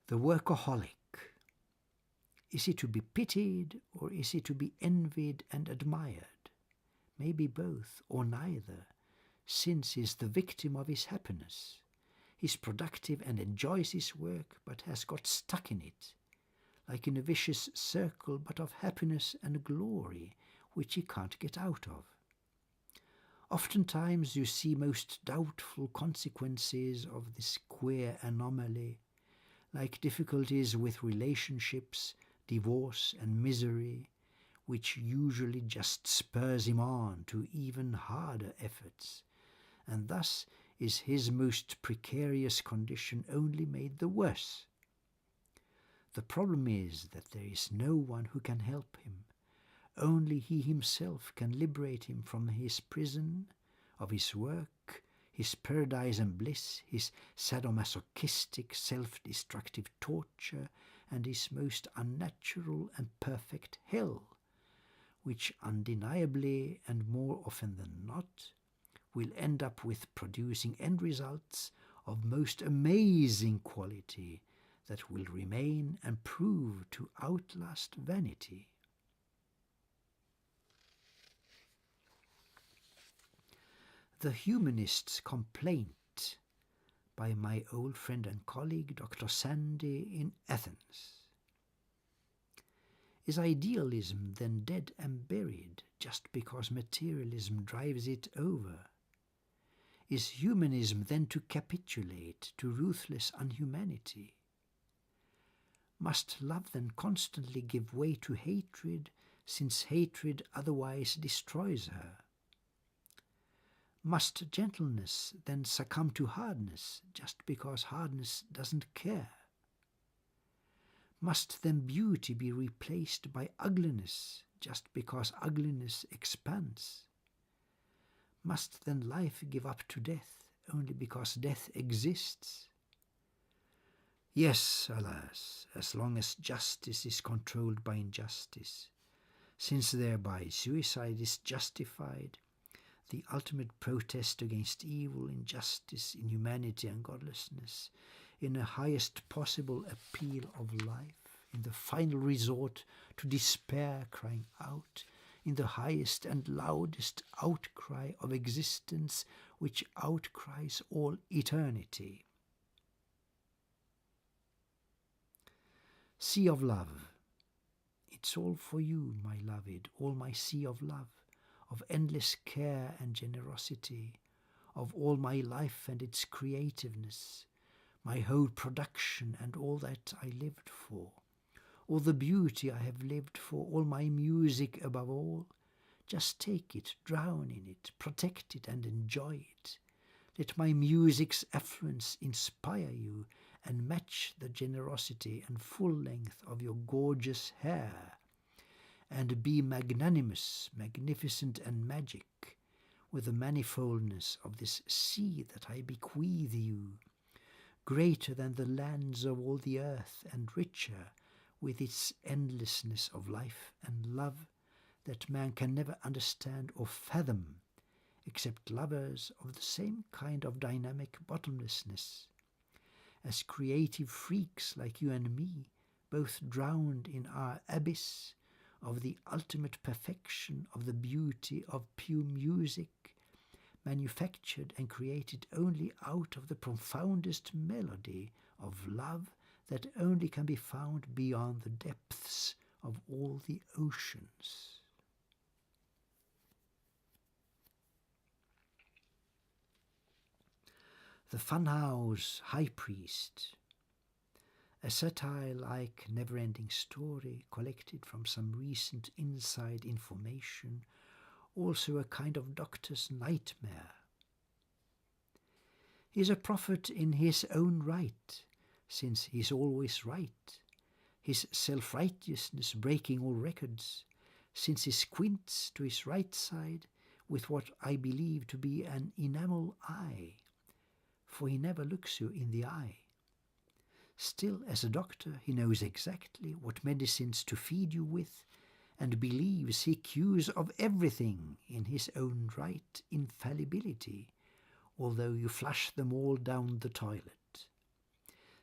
The workaholic. Is he to be pitied, or is he to be envied and admired? Maybe both, or neither, since he is the victim of his happiness. He's productive and enjoys his work, but has got stuck in it, like in a vicious circle, but of happiness and glory, which he can't get out of. Oftentimes you see most doubtful consequences of this queer anomaly, like difficulties with relationships, divorce and misery, which usually just spurs him on to even harder efforts, and thus is his most precarious condition only made the worse. The problem is that there is no one who can help him. Only he himself can liberate him from his prison, of his work, his paradise and bliss, his sadomasochistic self-destructive torture, and his most unnatural and perfect hell, which undeniably and more often than not will end up with producing end results of most amazing quality that will remain and prove to outlast vanity. The Humanist's Complaint by my old friend and colleague Dr. Sandy in Athens. Is idealism then dead and buried just because materialism drives it over? Is humanism then to capitulate to ruthless unhumanity? Must love then constantly give way to hatred, since hatred otherwise destroys her? Must gentleness then succumb to hardness just because hardness doesn't care? Must then beauty be replaced by ugliness just because ugliness expands? Must then life give up to death only because death exists? Yes, alas, as long as justice is controlled by injustice, since thereby suicide is justified, the ultimate protest against evil, injustice, inhumanity and godlessness, in the highest possible appeal of life, in the final resort to despair crying out, in the highest and loudest outcry of existence which outcries all eternity. Sea of love. It's all for you, my loved, all my sea of love, of endless care and generosity, of all my life and its creativeness, my whole production and all that I lived for, all the beauty I have lived for, all my music above all. Just take it, drown in it, protect it and enjoy it. Let my music's affluence inspire you and match the generosity and full length of your gorgeous hair, and be magnanimous, magnificent and magic with the manifoldness of this sea that I bequeath you, greater than the lands of all the earth and richer with its endlessness of life and love that man can never understand or fathom, except lovers of the same kind of dynamic bottomlessness, as creative freaks like you and me, both drowned in our abyss of the ultimate perfection of the beauty of pure music, manufactured and created only out of the profoundest melody of love that only can be found beyond the depths of all the oceans. The Funhouse High Priest, a satire-like never-ending story collected from some recent inside information, also a kind of doctor's nightmare. He is a prophet in his own right, since he is always right, his self-righteousness breaking all records, since he squints to his right side with what I believe to be an enamel eye, for he never looks you in the eye. Still, as a doctor, he knows exactly what medicines to feed you with, and believes he cures of everything in his own right infallibility, although you flush them all down the toilet.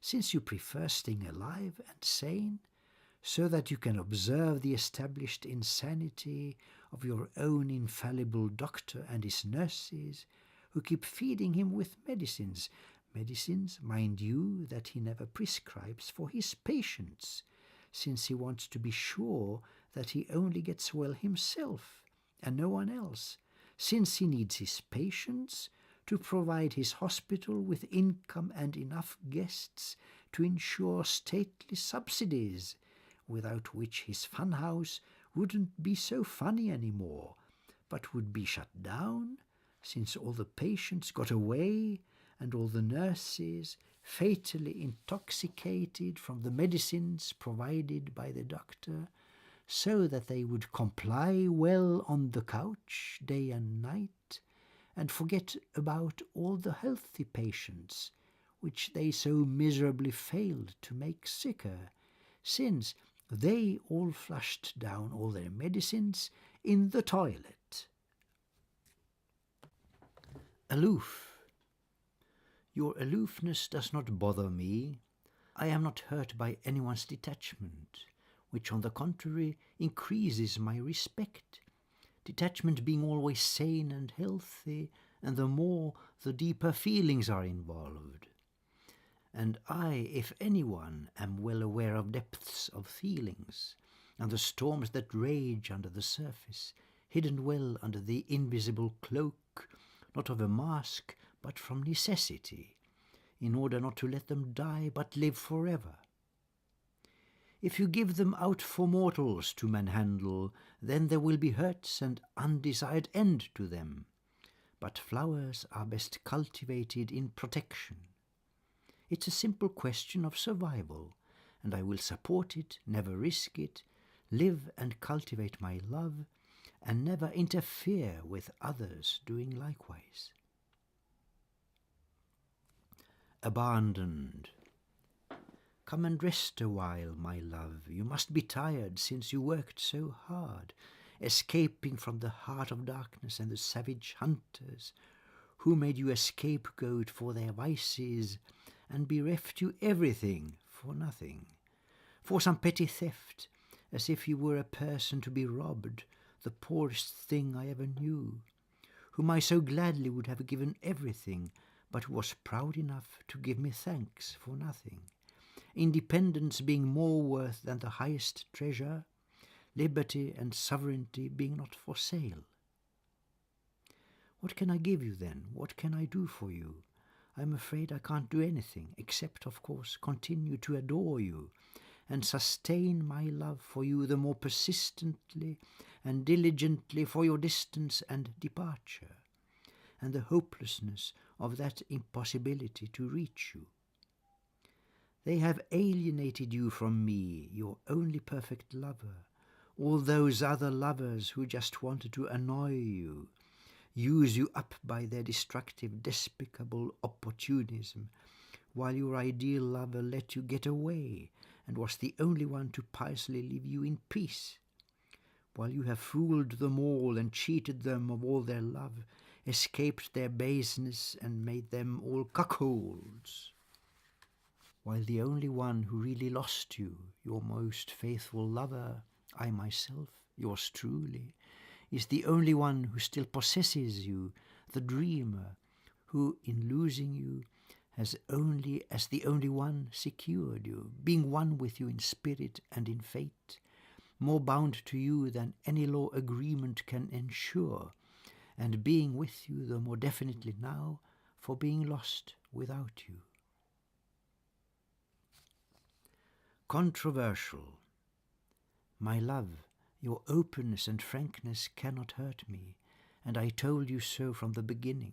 since you prefer staying alive and sane, so that you can observe the established insanity of your own infallible doctor and his nurses, who keep feeding him with medicines, mind you, that he never prescribes for his patients, since he wants to be sure that he only gets well himself and no one else, since he needs his patients to provide his hospital with income and enough guests to ensure stately subsidies, without which his funhouse wouldn't be so funny anymore, but would be shut down, since all the patients got away and all the nurses fatally intoxicated from the medicines provided by the doctor, so that they would comply well on the couch day and night, and forget about all the healthy patients, which they so miserably failed to make sicker, since they all flushed down all their medicines in the toilet. Aloof. Your aloofness does not bother me. I am not hurt by anyone's detachment, which on the contrary increases my respect. Detachment being always sane and healthy, and the more, the deeper feelings are involved. And I, if anyone, am well aware of depths of feelings, and the storms that rage under the surface, hidden well under the invisible cloak, not of a mask, but from necessity, in order not to let them die, but live forever. If you give them out for mortals to manhandle, then there will be hurts and undesired end to them. But flowers are best cultivated in protection. It's a simple question of survival, and I will support it, never risk it, live and cultivate my love, and never interfere with others doing likewise. Abandoned. Come and rest a while, my love. You must be tired, since you worked so hard, escaping from the heart of darkness and the savage hunters, who made you a scapegoat for their vices, and bereft you everything for nothing, for some petty theft, as if you were a person to be robbed, the poorest thing I ever knew, whom I so gladly would have given everything, but who was proud enough to give me thanks for nothing. Independence being more worth than the highest treasure, liberty and sovereignty being not for sale. What can I give you then? What can I do for you? I'm afraid I can't do anything, except, of course, continue to adore you, and sustain my love for you the more persistently and diligently for your distance and departure, and the hopelessness of that impossibility to reach you. They have alienated you from me, your only perfect lover, all those other lovers who just wanted to annoy you, use you up by their destructive, despicable opportunism, while your ideal lover let you get away and was the only one to piously leave you in peace, while you have fooled them all and cheated them of all their love, escaped their baseness and made them all cuckolds, while the only one who really lost you, your most faithful lover, I myself, yours truly, is the only one who still possesses you, the dreamer, who in losing you has only as the only one secured you, being one with you in spirit and in fate, more bound to you than any law agreement can ensure, and being with you the more definitely now for being lost without you. Controversial. My love, your openness and frankness cannot hurt me, and I told you so from the beginning.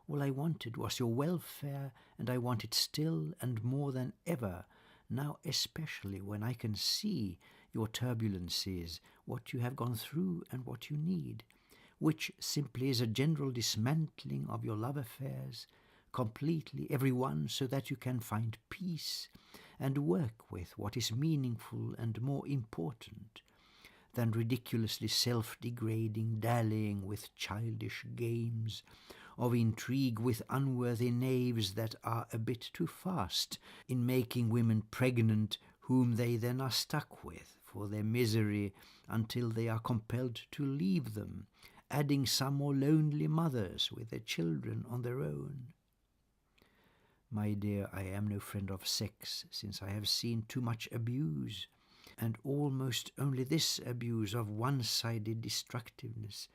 All I wanted was your welfare, and I want it still and more than ever, now especially when I can see your turbulences, what you have gone through and what you need, which simply is a general dismantling of your love affairs, completely every one, so that you can find peace and work with what is meaningful and more important than ridiculously self-degrading dallying with childish games, of intrigue with unworthy knaves that are a bit too fast in making women pregnant, whom they then are stuck with for their misery until they are compelled to leave them, adding some more lonely mothers with their children on their own. My dear, I am no friend of sex, since I have seen too much abuse, and almost only this abuse of one-sided destructiveness,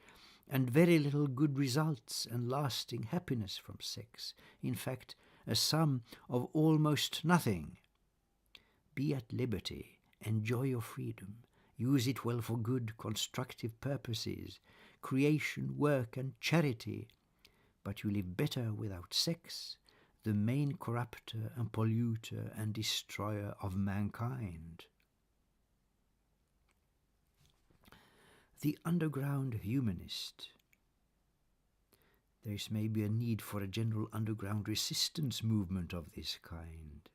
and very little good results and lasting happiness from sex. In fact, a sum of almost nothing. Be at liberty, enjoy your freedom, use it well for good, constructive purposes, creation, work, and charity, but you live better without sex, the main corrupter and polluter and destroyer of mankind. The underground humanist. There is maybe a need for a general underground resistance movement of this kind.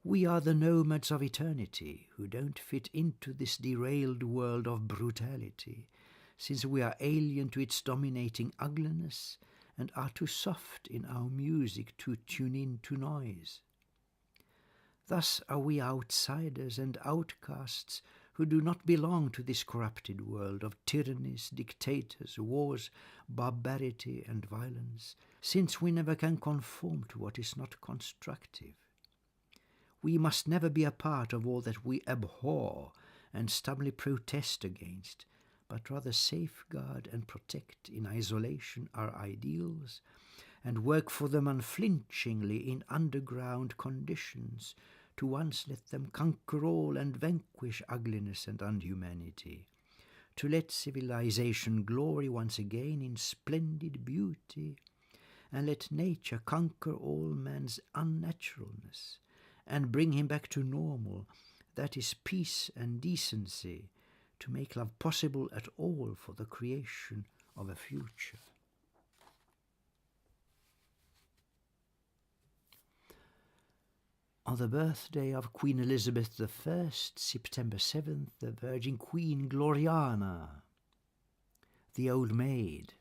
We are the nomads of eternity who don't fit into this derailed world of brutality, since we are alien to its dominating ugliness and are too soft in our music to tune in to noise. Thus are we outsiders and outcasts who do not belong to this corrupted world of tyrannies, dictators, wars, barbarity and violence, since we never can conform to what is not constructive. We must never be a part of all that we abhor and stubbornly protest against, but rather safeguard and protect in isolation our ideals and work for them unflinchingly in underground conditions, to once let them conquer all and vanquish ugliness and unhumanity, to let civilization glory once again in splendid beauty, and let nature conquer all man's unnaturalness, and bring him back to normal, that is peace and decency, to make love possible at all for the creation of a future. On the birthday of Queen Elizabeth I, September 7th, the Virgin Queen Gloriana, the Old Maid.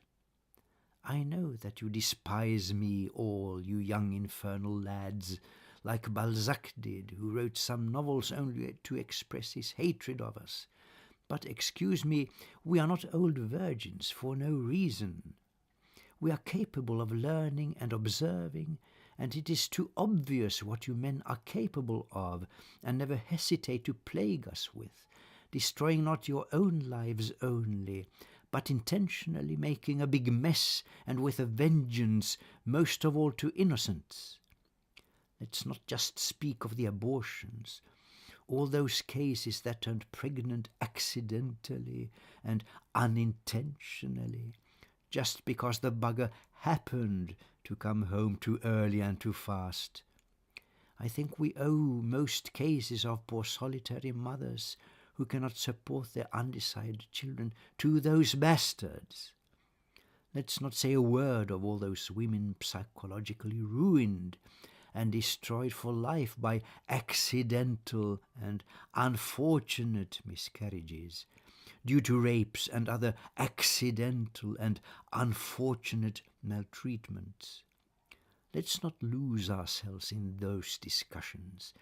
I know that you despise me all, you young infernal lads, like Balzac did, who wrote some novels only to express his hatred of us. But excuse me, we are not old virgins for no reason. We are capable of learning and observing, and it is too obvious what you men are capable of, and never hesitate to plague us with, destroying not your own lives only, but intentionally making a big mess, and with a vengeance, most of all to innocents. Let's not just speak of the abortions, all those cases that turned pregnant accidentally and unintentionally, just because the bugger happened to come home too early and too fast. I think we owe most cases of poor solitary mothers who cannot support their undecided children to those bastards. Let's not say a word of all those women psychologically ruined and destroyed for life by accidental and unfortunate miscarriages, due to rapes and other accidental and unfortunate maltreatments. Let's not lose ourselves in those discussions,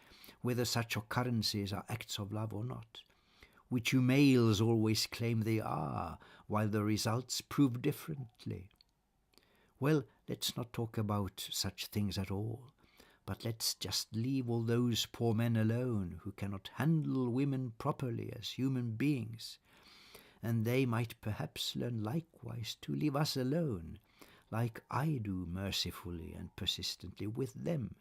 whether such occurrences are acts of love or not, which you males always claim they are, while the results prove differently. Well, let's not talk about such things at all, but let's just leave all those poor men alone who cannot handle women properly as human beings, and they might perhaps learn likewise to leave us alone, like I do mercifully and persistently with them,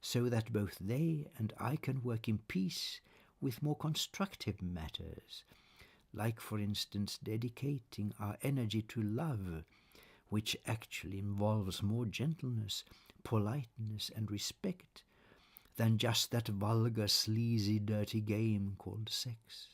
so that both they and I can work in peace with more constructive matters, like for instance dedicating our energy to love, which actually involves more gentleness, politeness and respect than just that vulgar, sleazy, dirty game called sex.